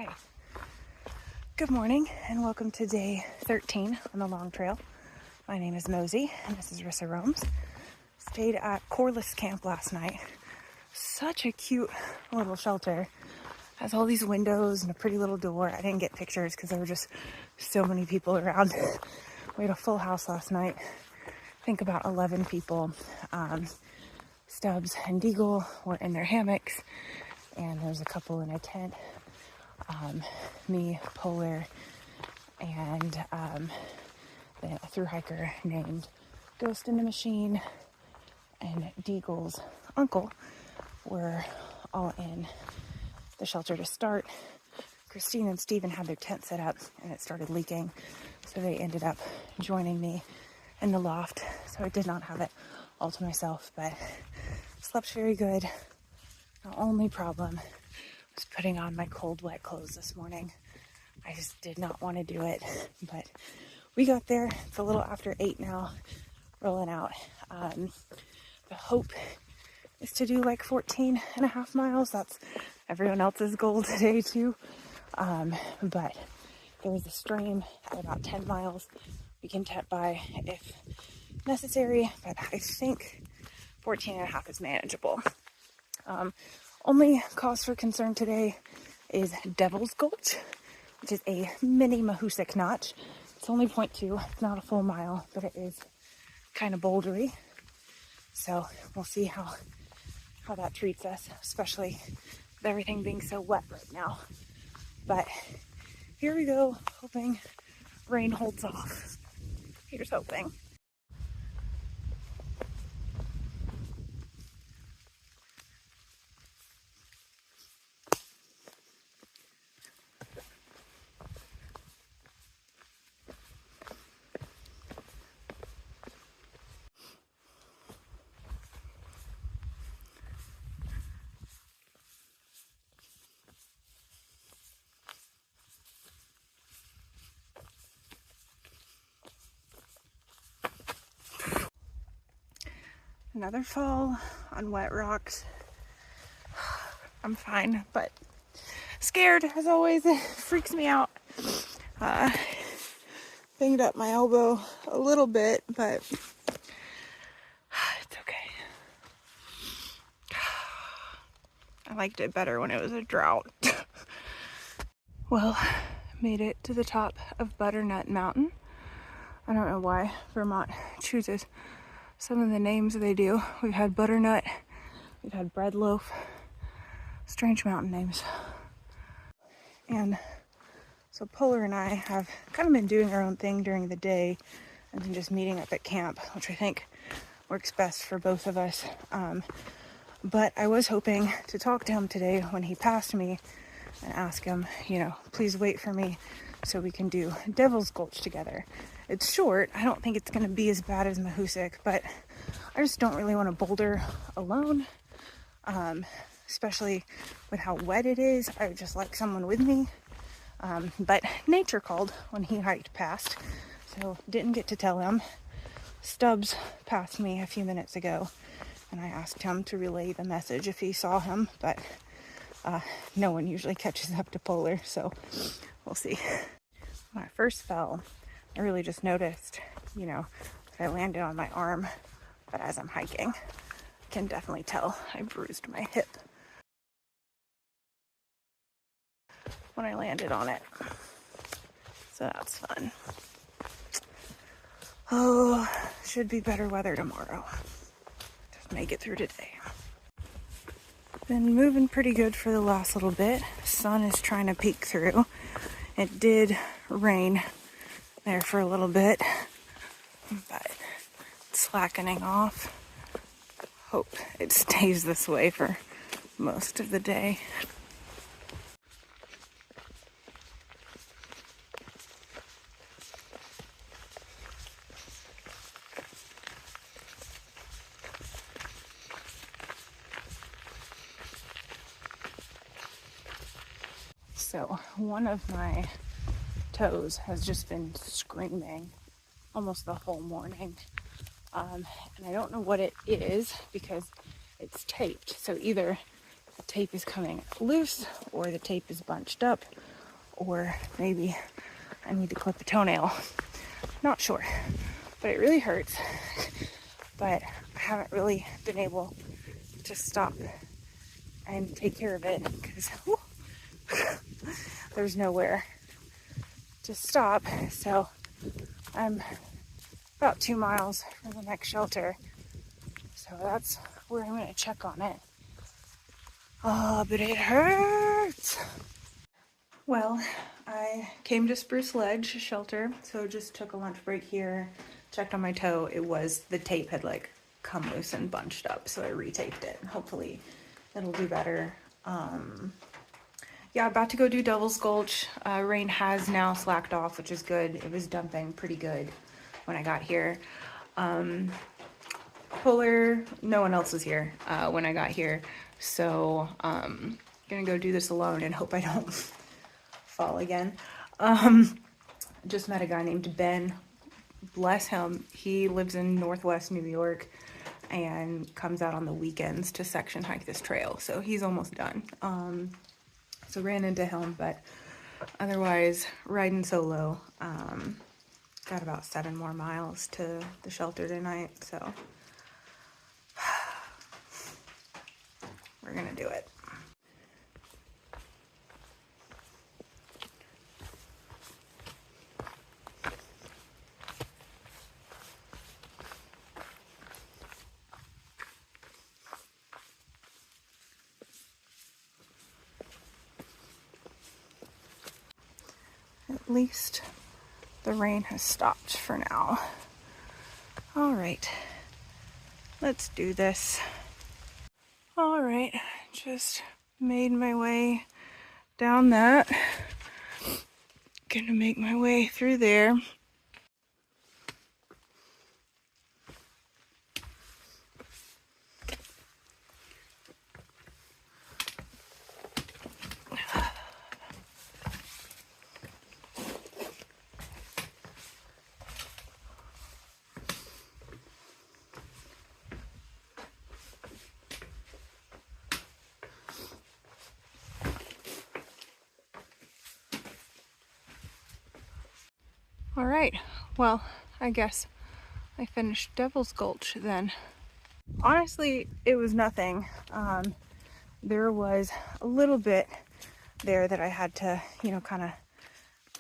right. Good morning and welcome to day 13 on the long trail. My name is Mosey and this is Rissa Romes. Stayed at Corliss camp last night. Such a cute little shelter. Has all these windows and a pretty little door. I didn't get pictures because there were just so many people around. We had a full house last night. I think about 11 people. Stubbs and Deagle were in their hammocks, and there's a couple in a tent. Me, Polar, and then a thru hiker named Ghost in the Machine and Deagle's uncle were all in the shelter to start. Christine and Steven had their tent set up and it started leaking, so they ended up joining me in the loft. So I did not have it all to myself, but slept very good. The only problem was putting on my cold, wet clothes this morning. I just did not want to do it, but we got there. It's a little after 8 now, rolling out. The hope is to do like 14 and a half miles. That's everyone else's goal today too. But there was a stream at about 10 miles. We can tent by if necessary, but I think 14 and a half is manageable. Only cause for concern today is Devil's Gulch, which is a mini Mahoosuc notch. It's only 0.2. It's not a full mile, but it is kind of bouldery. So we'll see how that treats us, especially with everything being so wet right now. But here we go, hoping rain holds off. Here's hoping. Another fall on wet rocks. I'm fine, but scared as always. It freaks me out. Banged up my elbow a little bit, but it's okay. I liked it better when it was a drought. Well, made it to the top of Butternut Mountain. I don't know why Vermont chooses some of the names they do. We've had Butternut, we've had Bread Loaf, strange mountain names. And so Polar and I have kind of been doing our own thing during the day and then just meeting up at camp, which I think works best for both of us. But I was hoping to talk to him today when he passed me and ask him, please wait for me so we can do Devil's Gulch together. It's short. I don't think it's going to be as bad as Mahoosuc, but I just don't really want to boulder alone, especially with how wet it is. I would just like someone with me. But nature called when he hiked past, so didn't get to tell him. Stubbs passed me a few minutes ago, and I asked him to relay the message if he saw him, but no one usually catches up to Polar, so we'll see. When I first fell, I really just noticed, that I landed on my arm, but as I'm hiking, I can definitely tell I bruised my hip when I landed on it. So that's fun. Oh, should be better weather tomorrow. Just make it through today. Been moving pretty good for the last little bit. Sun is trying to peek through. It did rain there for a little bit, but it's slackening off. Hope it stays this way for most of the day. So one of my toes has just been screaming almost the whole morning. And I don't know what it is because it's taped. So either the tape is coming loose, or the tape is bunched up, or maybe I need to clip a toenail. Not sure, but it really hurts. But I haven't really been able to stop and take care of it because there's nowhere to stop. So I'm about 2 miles from the next shelter. So that's where I'm going to check on it. Oh, but it hurts. Well, I came to Spruce Ledge shelter, so just took a lunch break here, checked on my toe. It was, the tape had like come loose and bunched up, so I retaped it. Hopefully it'll do better. Yeah, about to go do Devil's Gulch. Rain has now slacked off, which is good. It was dumping pretty good when I got here. Polar, no one else was here when I got here, so gonna go do this alone and hope I don't fall again. Just met a guy named Ben. Bless him. He lives in Northwest New York and comes out on the weekends to section hike this trail, so he's almost done. So ran into him, but otherwise riding solo. Got about 7 more miles to the shelter tonight, so we're gonna do it. At least the rain has stopped for now. All right, let's do this. All right, just made my way down that. Gonna make my way through there. All right, well, I guess I finished Devil's Gulch then. Honestly, it was nothing. There was a little bit there that I had to, kind of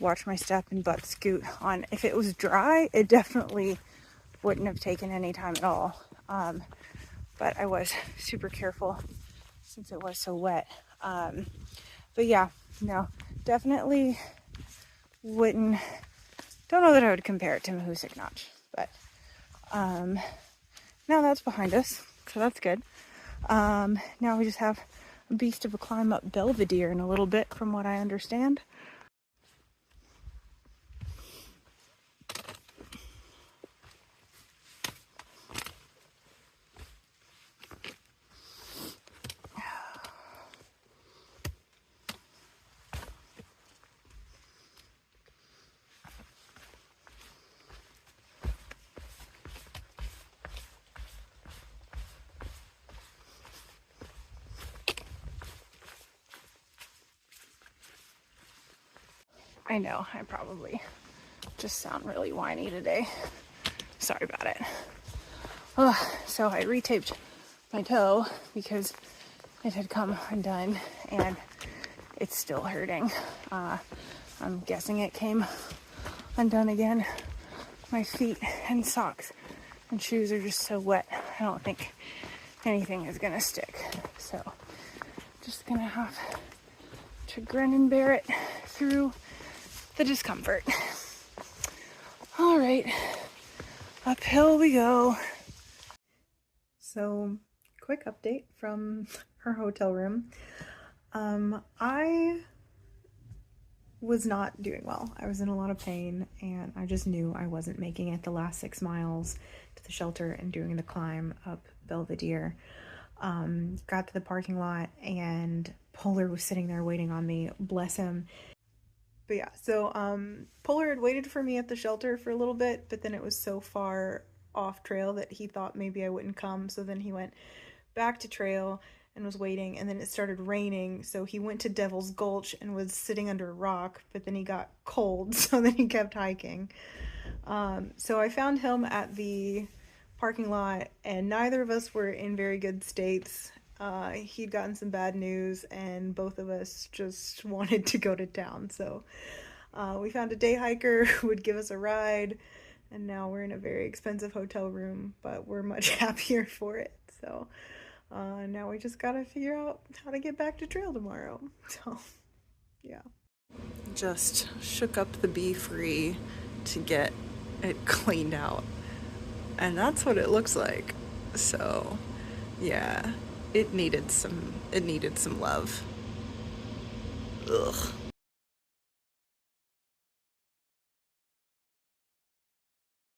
watch my step and butt scoot on. If it was dry, it definitely wouldn't have taken any time at all. But I was super careful since it was so wet. But yeah, no, definitely wouldn't. Don't know that I would compare it to Mahoosuc Notch, but now that's behind us, so that's good. Now we just have a beast of a climb up Belvedere in a little bit, from what I understand. I know, I probably just sound really whiny today. Sorry about it. So I retaped my toe because it had come undone and it's still hurting. I'm guessing it came undone again. My feet and socks and shoes are just so wet. I don't think anything is gonna stick. So just gonna have to grin and bear it through the discomfort. All right, uphill we go. So, quick update from her hotel room. I was not doing well. I was in a lot of pain and I just knew I wasn't making it the last 6 miles to the shelter and doing the climb up Belvedere. Got to the parking lot and Polar was sitting there waiting on me, bless him. But yeah, so Polar had waited for me at the shelter for a little bit, but then it was so far off trail that he thought maybe I wouldn't come, so then he went back to trail and was waiting, and then it started raining, so he went to Devil's Gulch and was sitting under a rock, but then he got cold, so then he kept hiking. So I found him at the parking lot, and neither of us were in very good states. He'd gotten some bad news, and both of us just wanted to go to town. So we found a day hiker who would give us a ride, and now we're in a very expensive hotel room, but we're much happier for it. So now we just gotta figure out how to get back to trail tomorrow. So yeah. Just shook up the Be Free to get it cleaned out, and that's what it looks like. So yeah, it needed some love. Ugh.